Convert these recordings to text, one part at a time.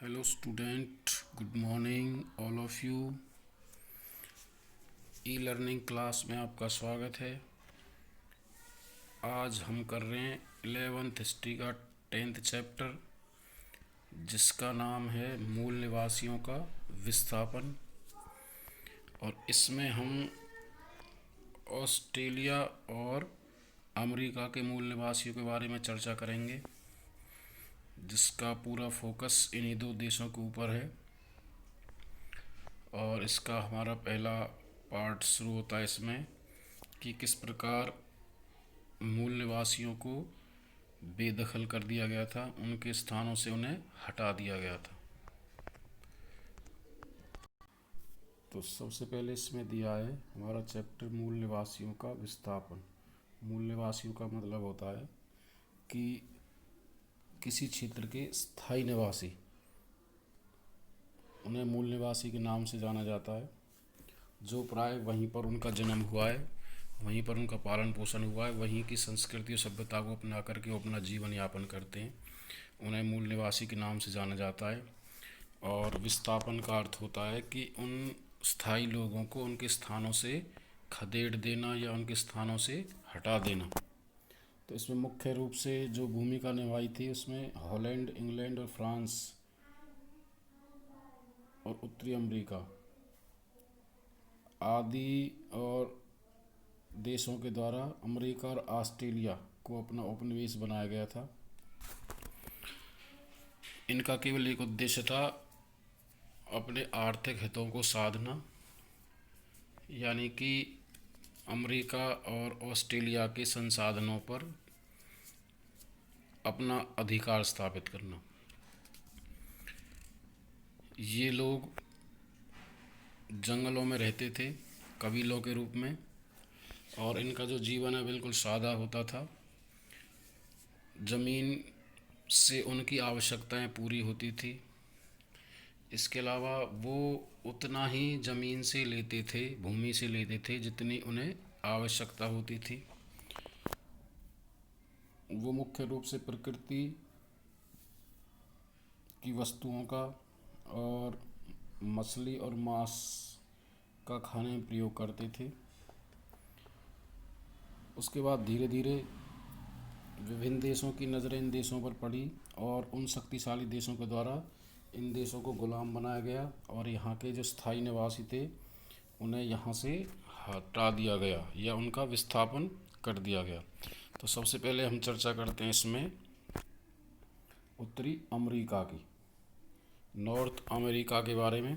Hello student, good morning all of you. E learning class में आपका स्वागत है। आज हम कर रहे हैं 11th हिस्ट्री का 10th चैप्टर, जिसका नाम है मूल निवासियों का विस्थापन। और इसमें हम ऑस्ट्रेलिया और अमेरिका के मूल निवासियों के बारे में चर्चा करेंगे, जिसका पूरा फोकस इन्हीं दो देशों के ऊपर है। और इसका हमारा पहला पार्ट शुरू होता है इसमें कि किस प्रकार मूल निवासियों को बेदखल कर दिया गया था, उनके स्थानों से उन्हें हटा दिया गया था। तो सबसे पहले इसमें दिया है हमारा चैप्टर मूल निवासियों का विस्थापन। मूल निवासियों का मतलब होता है कि किसी क्षेत्र के स्थायी निवासी, उन्हें मूल निवासी के नाम से जाना जाता है, जो प्राय वहीं पर उनका जन्म हुआ है, वहीं पर उनका पालन पोषण हुआ है, वहीं की संस्कृति और सभ्यता को अपना करके वो अपना जीवन यापन करते हैं। उन्हें मूल निवासी के नाम से जाना जाता है। और विस्थापन का अर्थ होता है कि उन स्थायी लोगों को उनके स्थानों से खदेड़ देना या उनके स्थानों से हटा देना। तो इसमें मुख्य रूप से जो भूमिका निभाई थी उसमें हॉलैंड, इंग्लैंड और फ्रांस और उत्तरी अमेरिका आदि और देशों के द्वारा अमेरिका और ऑस्ट्रेलिया को अपना उपनिवेश बनाया गया था। इनका केवल एक उद्देश्य था, अपने आर्थिक हितों को साधना, यानी कि अमेरिका और ऑस्ट्रेलिया के संसाधनों पर अपना अधिकार स्थापित करना। ये लोग जंगलों में रहते थे कबीलों के रूप में, और इनका जो जीवन है बिल्कुल सादा होता था। ज़मीन से उनकी आवश्यकताएं पूरी होती थी। इसके अलावा वो उतना ही ज़मीन से लेते थे, भूमि से लेते थे, जितनी उन्हें आवश्यकता होती थी। वो मुख्य रूप से प्रकृति की वस्तुओं का और मछली और मांस का खाने में प्रयोग करते थे। उसके बाद धीरे धीरे विभिन्न देशों की नज़रें इन देशों पर पड़ी, और उन शक्तिशाली देशों के द्वारा इन देशों को गुलाम बनाया गया, और यहाँ के जो स्थायी निवासी थे उन्हें यहाँ से हटा दिया गया या उनका विस्थापन कर दिया गया। तो सबसे पहले हम चर्चा करते हैं इसमें उत्तरी अमेरिका की, नॉर्थ अमेरिका के बारे में।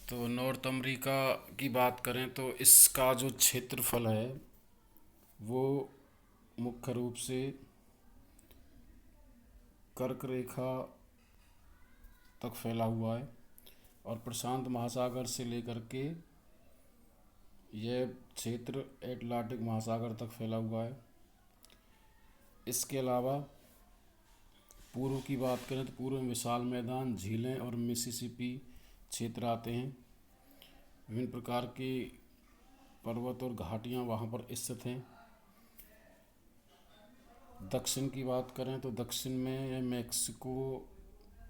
तो नॉर्थ अमेरिका की बात करें तो इसका जो क्षेत्रफल है वो मुख्य रूप से कर्क रेखा तक फैला हुआ है, और प्रशांत महासागर से लेकर के यह क्षेत्र एटलांटिक महासागर तक फैला हुआ है। इसके अलावा पूर्व की बात करें तो पूर्व में विशाल मैदान, झीलें और मिसिसिपी क्षेत्र आते हैं। विभिन्न प्रकार के पर्वत और घाटियाँ वहाँ पर स्थित हैं। दक्षिण की बात करें तो दक्षिण में यह मैक्सिको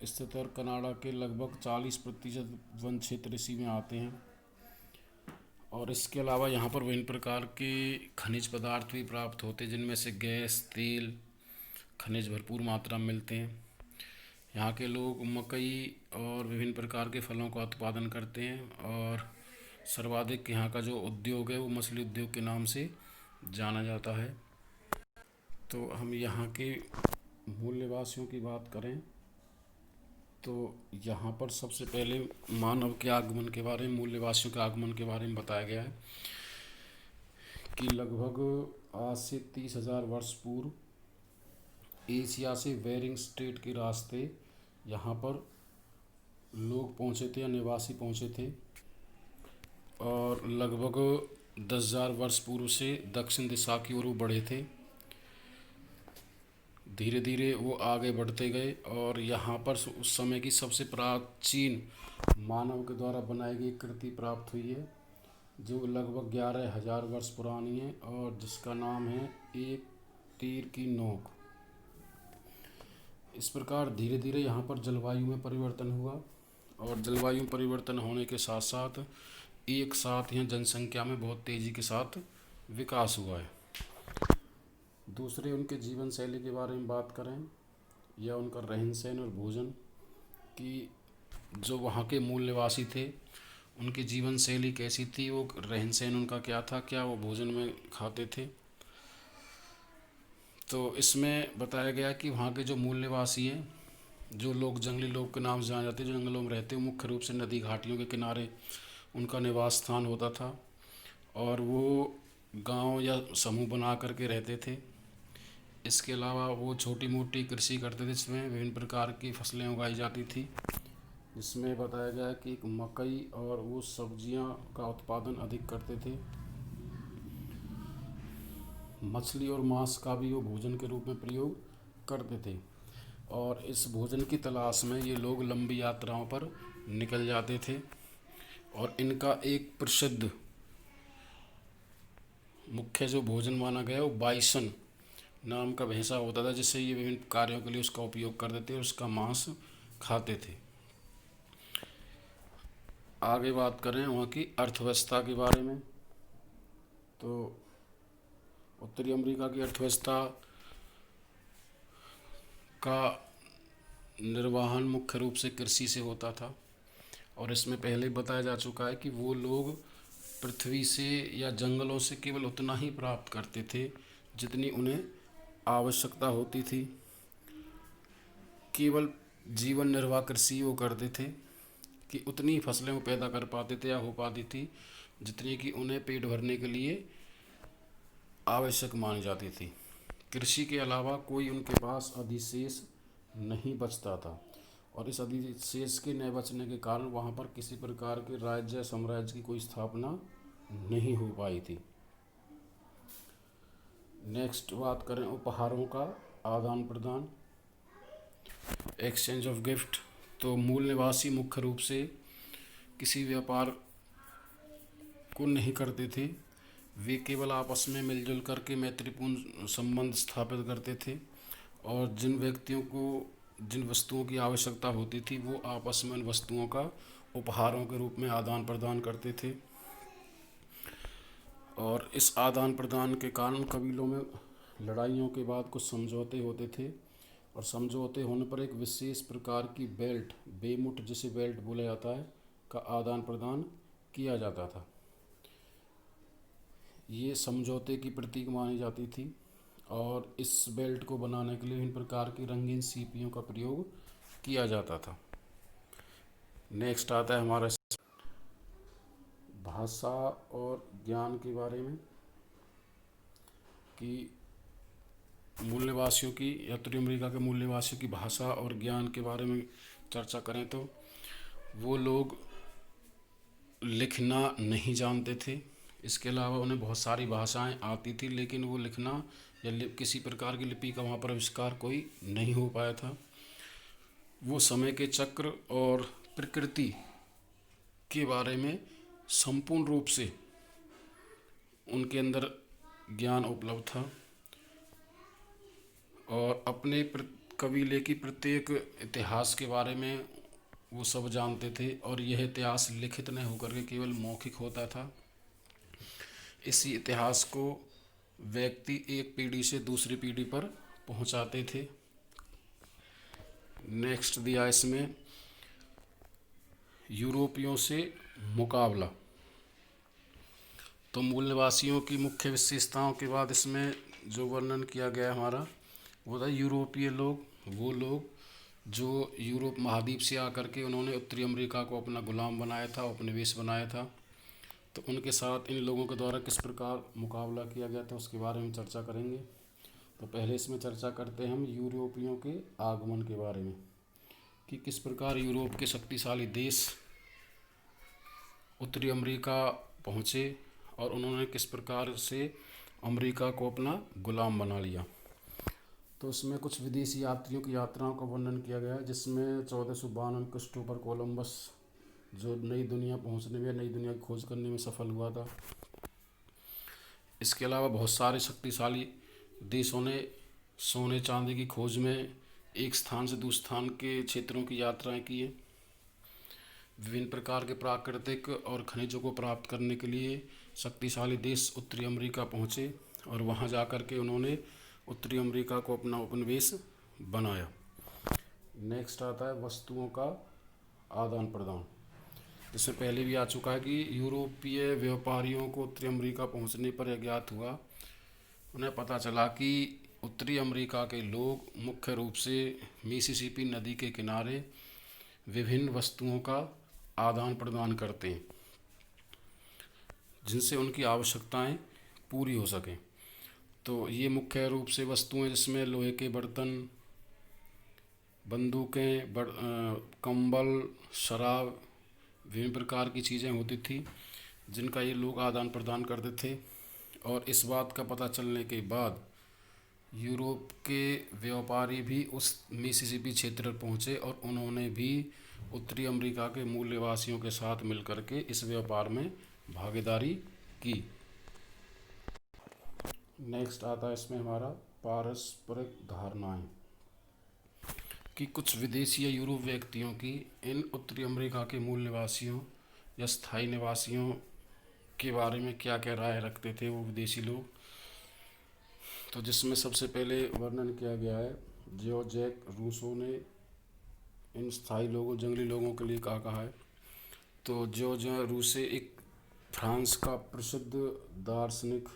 स्थित और कनाडा के लगभग 40% वन क्षेत्र इसी में आते हैं। और इसके अलावा यहाँ पर विभिन्न प्रकार के खनिज पदार्थ भी प्राप्त होते हैं, जिनमें से गैस, तेल, खनिज भरपूर मात्रा में मिलते हैं। यहाँ के लोग मकई और विभिन्न प्रकार के फलों का उत्पादन करते हैं, और सर्वाधिक यहाँ का जो उद्योग है वो मछली उद्योग के नाम से जाना जाता है। तो हम यहाँ के मूल निवासियों की बात करें तो यहाँ पर सबसे पहले मानव के आगमन के बारे में, मूल निवासियों के आगमन के बारे में बताया गया है कि लगभग आज से 30,000 वर्ष पूर्व एशिया से बेरिंग स्ट्रेट के रास्ते यहाँ पर लोग पहुँचे थे या निवासी पहुँचे थे, और लगभग 10,000 वर्ष पूर्व से दक्षिण दिशा की ओर वो बढ़े थे। धीरे धीरे वो आगे बढ़ते गए, और यहाँ पर उस समय की सबसे प्राचीन मानव के द्वारा बनाई गई कृति प्राप्त हुई है, जो लगभग 11,000 वर्ष पुरानी है, और जिसका नाम है एक तीर की नोक। इस प्रकार धीरे धीरे यहाँ पर जलवायु में परिवर्तन हुआ और जलवायु परिवर्तन होने के साथ साथ एक साथ यहाँ जनसंख्या में बहुत तेज़ी के साथ विकास हुआ है। दूसरे उनके जीवन शैली के बारे में बात करें या उनका रहन सहन और भोजन कि जो वहाँ के मूल निवासी थे उनकी जीवन शैली कैसी थी, वो रहन सहन उनका क्या था, क्या वो भोजन में खाते थे। तो इसमें बताया गया कि वहाँ के जो मूल निवासी हैं, जो लोग जंगली लोग के नाम से जाने जाते हैं, जो जंगलों में रहते हैं, मुख्य रूप से नदी घाटियों के किनारे उनका निवास स्थान होता था और वो गांव या समूह बना करके रहते थे। इसके अलावा वो छोटी मोटी कृषि करते थे जिसमें विभिन्न प्रकार की फसलें उगाई जाती थी, जिसमें बताया गया कि मकई और वो सब्जियां का उत्पादन अधिक करते थे। मछली और मांस का भी वो भोजन के रूप में प्रयोग करते थे और इस भोजन की तलाश में ये लोग लंबी यात्राओं पर निकल जाते थे। और इनका एक प्रसिद्ध मुख्य जो भोजन माना गया वो बाइसन नाम का भैंसा होता था, जिससे ये विभिन्न कार्यों के लिए उसका उपयोग करते थे और उसका मांस खाते थे। आगे बात करें वहाँ की अर्थव्यवस्था के बारे में, तो उत्तरी अमेरिका की अर्थव्यवस्था का निर्वहन मुख्य रूप से कृषि से होता था और इसमें पहले बताया जा चुका है कि वो लोग पृथ्वी से या जंगलों से केवल उतना ही प्राप्त करते थे जितनी उन्हें आवश्यकता होती थी। केवल जीवन निर्वाह कृषि वो करते थे कि उतनी फसलें वो पैदा कर पाते थे या हो पाती थी जितनी कि उन्हें पेट भरने के लिए आवश्यक मानी जाती थी। कृषि के अलावा कोई उनके पास अधिशेष नहीं बचता था और इस अधिशेष के न बचने के कारण वहाँ पर किसी प्रकार के राज्य या साम्राज्य की कोई स्थापना नहीं हो पाई थी। नेक्स्ट बात करें उपहारों का आदान प्रदान, एक्सचेंज ऑफ गिफ्ट। तो मूल निवासी मुख्य रूप से किसी व्यापार को नहीं करते थे, वे केवल आपस में मिलजुल करके मैत्रीपूर्ण संबंध स्थापित करते थे और जिन व्यक्तियों को जिन वस्तुओं की आवश्यकता होती थी वो आपस में उन वस्तुओं का उपहारों के रूप में आदान प्रदान करते थे। और इस आदान प्रदान के कारण कबीलों में लड़ाइयों के बाद कुछ समझौते होते थे और समझौते होने पर एक विशेष प्रकार की बेल्ट, बेमुट जिसे बेल्ट बोला जाता है, का आदान प्रदान किया जाता था। ये समझौते की प्रतीक मानी जाती थी और इस बेल्ट को बनाने के लिए विभिन्न प्रकार की रंगीन सीपियों का प्रयोग किया जाता था। नेक्स्ट आता है हमारा भाषा और ज्ञान के बारे में कि मूल निवासियों की या उत्तरी अमेरिका के मूल निवासियों की भाषा और ज्ञान के बारे में चर्चा करें तो वो लोग लिखना नहीं जानते थे। इसके अलावा उन्हें बहुत सारी भाषाएं आती थी लेकिन वो लिखना या किसी प्रकार की लिपि का वहाँ पर आविष्कार कोई नहीं हो पाया था। वो समय के चक्र और प्रकृति के बारे में संपूर्ण रूप से उनके अंदर ज्ञान उपलब्ध था और अपने कबीले की प्रत्येक इतिहास के बारे में वो सब जानते थे और यह इतिहास लिखित न होकर के केवल मौखिक होता था। इसी इतिहास को व्यक्ति एक पीढ़ी से दूसरी पीढ़ी पर पहुंचाते थे। नेक्स्ट दिया इसमें यूरोपियों से मुकाबला। तो मूल निवासियों की मुख्य विशेषताओं के बाद इसमें जो वर्णन किया गया हमारा वो था यूरोपीय लोग, वो लोग जो यूरोप महाद्वीप से आकर के उन्होंने उत्तरी अमेरिका को अपना गुलाम बनाया था, उपनिवेश बनाया था। तो उनके साथ इन लोगों के द्वारा किस प्रकार मुकाबला किया गया था उसके बारे में चर्चा करेंगे। तो पहले इसमें चर्चा करते हैं हम यूरोपियों के आगमन के बारे में कि किस प्रकार यूरोप के शक्तिशाली देश उत्तरी अमेरिका पहुँचे और उन्होंने किस प्रकार से अमेरिका को अपना गुलाम बना लिया। तो इसमें कुछ विदेशी यात्रियों की यात्राओं का वर्णन किया गया है जिसमें 1492 में क्रिस्टोफर कोलंबस जो नई दुनिया पहुंचने में, नई दुनिया की खोज करने में सफल हुआ था। इसके अलावा बहुत सारे शक्तिशाली देशों ने सोने चांदी की खोज में एक स्थान से दूसरे स्थान के क्षेत्रों की यात्राएं की है। विभिन्न प्रकार के प्राकृतिक और खनिजों को प्राप्त करने के लिए शक्तिशाली देश उत्तरी अमेरिका पहुँचे और वहाँ जा कर के उन्होंने उत्तरी अमेरिका को अपना उपनिवेश बनाया। नेक्स्ट आता है वस्तुओं का आदान प्रदान। जिसमें पहले भी आ चुका है कि यूरोपीय व्यापारियों को उत्तरी अमेरिका पहुंचने पर यह ज्ञात हुआ, उन्हें पता चला कि उत्तरी अमेरिका के लोग मुख्य रूप से मिसिसिपी नदी के किनारे विभिन्न वस्तुओं का आदान प्रदान करते हैं जिनसे उनकी आवश्यकताएं पूरी हो सकें। तो ये मुख्य रूप से वस्तुएं जिसमें लोहे के बर्तन, बंदूकें, कंबल, शराब, विभिन्न प्रकार की चीज़ें होती थी जिनका ये लोग आदान प्रदान करते थे। और इस बात का पता चलने के बाद यूरोप के व्यापारी भी उस मिसिसिपी क्षेत्र पहुँचे और उन्होंने भी उत्तरी अमेरिका के मूल निवासियों के साथ मिलकर के इस व्यापार में भागीदारी की। नेक्स्ट आता है इसमें हमारा पारस्परिक धारणाएं कि कुछ विदेशी या यूरोप व्यक्तियों की इन उत्तरी अमेरिका के मूल निवासियों या स्थायी निवासियों के बारे में क्या क्या राय रखते थे वो विदेशी लोग। तो जिसमें सबसे पहले वर्णन किया गया है, जो जैक रूसो ने इन स्थायी लोगों, जंगली लोगों के लिए कहा है। तो जो रूसे एक फ्रांस का प्रसिद्ध दार्शनिक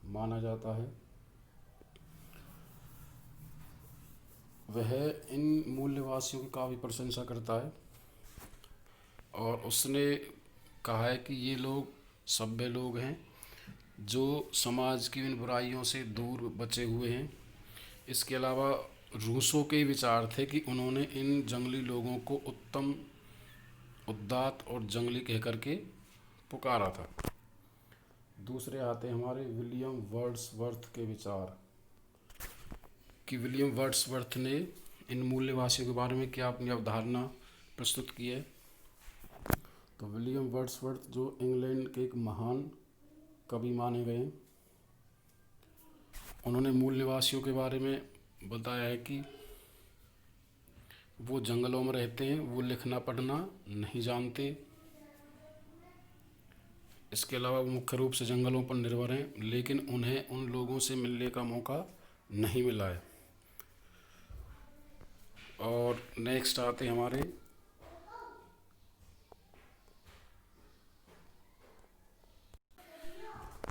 माना जाता है। वह इन मूल निवासियों की काफ़ी प्रशंसा करता है और उसने कहा है कि ये लोग सभ्य लोग हैं जो समाज की इन बुराइयों से दूर बचे हुए हैं। इसके अलावा रूसों के विचार थे कि उन्होंने इन जंगली लोगों को उत्तम, उदात्त और जंगली कह करके पुकारा था। दूसरे आते हैं हमारे विलियम वर्ड्सवर्थ के विचार कि विलियम वर्ड्सवर्थ ने इन मूल निवासियों के बारे में क्या अपनी अवधारणा प्रस्तुत की है। तो विलियम वर्ड्सवर्थ जो इंग्लैंड के एक महान कवि माने गए हैं, उन्होंने मूल निवासियों के बारे में बताया है कि वो जंगलों में रहते हैं, वो लिखना पढ़ना नहीं जानते। इसके अलावा वो मुख्य रूप से जंगलों पर निर्भर हैं, लेकिन उन्हें उन लोगों से मिलने का मौका नहीं मिला है। और नेक्स्ट आते हैं हमारे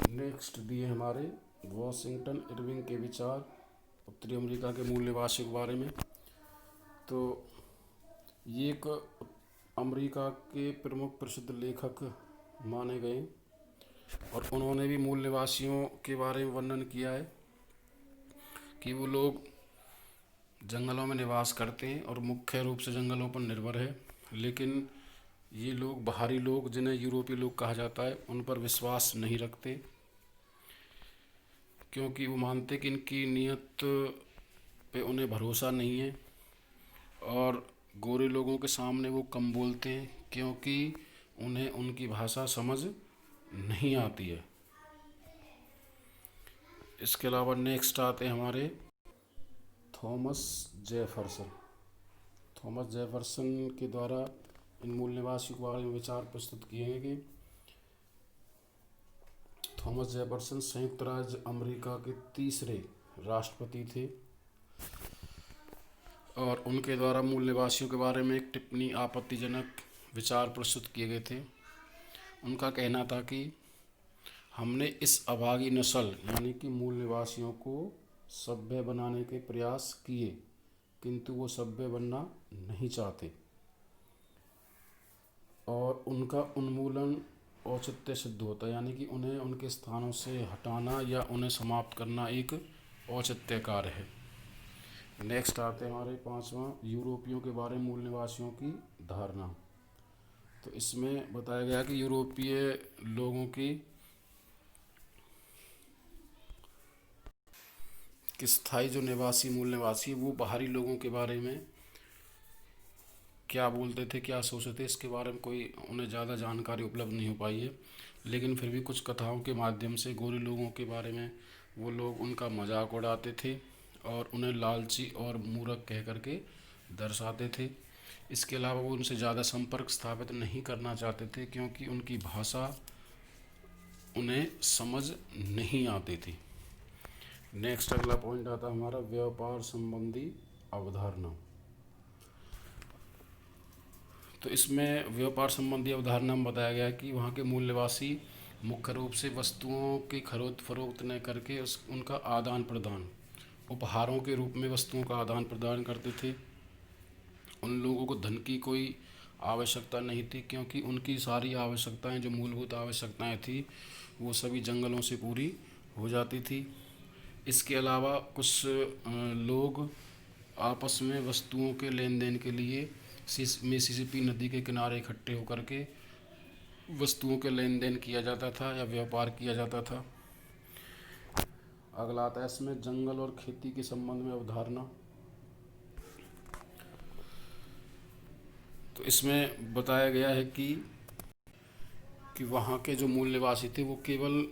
नेक्स्ट दिए हमारे वॉशिंगटन इरविंग के विचार उत्तरी अमेरिका के मूल निवासियों के बारे में। तो ये एक अमेरिका के प्रमुख प्रसिद्ध लेखक माने गए और उन्होंने भी मूल निवासियों के बारे में वर्णन किया है कि वो लोग जंगलों में निवास करते हैं और मुख्य रूप से जंगलों पर निर्भर है। लेकिन ये लोग, बाहरी लोग जिन्हें यूरोपीय लोग कहा जाता है, उन पर विश्वास नहीं रखते क्योंकि वो मानते कि इनकी नीयत पे उन्हें भरोसा नहीं है। और गोरे लोगों के सामने वो कम बोलते हैं क्योंकि उन्हें उनकी भाषा समझ नहीं आती है। इसके अलावा नेक्स्ट आते हैं हमारे थॉमस जेफरसन। थॉमस जेफरसन के द्वारा इन मूल निवासियों के बारे में विचार प्रस्तुत किए हैं कि थॉमस जेफरसन संयुक्त राज्य अमेरिका के तीसरे राष्ट्रपति थे और उनके द्वारा मूल निवासियों के बारे में एक टिप्पणी आपत्तिजनक विचार प्रस्तुत किए गए थे। उनका कहना था कि हमने इस अभागी नस्ल यानी कि मूल निवासियों को सभ्य बनाने के प्रयास किए, किंतु वो सभ्य बनना नहीं चाहते और उनका उन्मूलन औचित्य सिद्ध होता है, यानी कि उन्हें उनके स्थानों से हटाना या उन्हें समाप्त करना एक औचित्य कार्य है। नेक्स्ट आते हैं हमारे पांचवा, यूरोपियों के बारे में मूल निवासियों की धारणा। तो इसमें बताया गया कि यूरोपीय लोगों की स्थायी जो निवासी, मूल निवासी, वो बाहरी लोगों के बारे में क्या बोलते थे, क्या सोचते थे, इसके बारे में कोई उन्हें ज़्यादा जानकारी उपलब्ध नहीं हो पाई है। लेकिन फिर भी कुछ कथाओं के माध्यम से गोरे लोगों के बारे में वो लोग उनका मजाक उड़ाते थे और उन्हें लालची और मूर्ख कह करके दर्शाते थे। इसके अलावा वो उनसे ज़्यादा संपर्क स्थापित नहीं करना चाहते थे, क्योंकि उनकी भाषा उन्हें समझ नहीं आती थी। नेक्स्ट अगला पॉइंट आता है हमारा व्यापार संबंधी अवधारणा। तो इसमें व्यापार संबंधी अवधारणा में बताया गया है कि वहाँ के मूल निवासी मुख्य रूप से वस्तुओं की खरीद फरोख्त न करके उनका आदान प्रदान, उपहारों के रूप में वस्तुओं का आदान प्रदान करते थे। उन लोगों को धन की कोई आवश्यकता नहीं थी, क्योंकि उनकी सारी आवश्यकताएं, जो मूलभूत आवश्यकताएं थी, वो सभी जंगलों से पूरी हो जाती थी। इसके अलावा कुछ लोग आपस में वस्तुओं के लेन देन के लिए मिसिसिपी नदी के किनारे इकट्ठे होकर के वस्तुओं के लेन देन किया जाता था या व्यापार किया जाता था। अगला आता है इसमें जंगल और खेती के संबंध में अवधारणा। तो इसमें बताया गया है कि वहाँ के जो मूल निवासी थे वो केवल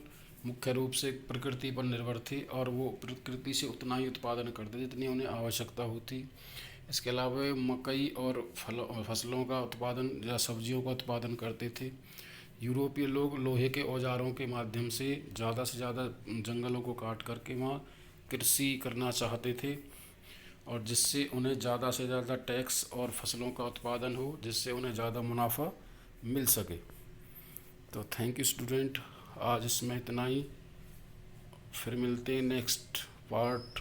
मुख्य रूप से प्रकृति पर निर्भर थे, और वो प्रकृति से उतना ही उत्पादन करते थे जितनी उन्हें आवश्यकता होती। इसके अलावा मकई और फसलों का उत्पादन या सब्जियों का उत्पादन करते थे। यूरोपीय लोग लोहे के औजारों के माध्यम से ज़्यादा जंगलों को काट करके वहाँ कृषि करना चाहते थे, और जिससे उन्हें ज़्यादा से ज़्यादा टैक्स और फसलों का उत्पादन हो, जिससे उन्हें ज़्यादा मुनाफा मिल सके। तो थैंक यू स्टूडेंट, आज इसमें इतना ही। फिर मिलते हैं नेक्स्ट पार्ट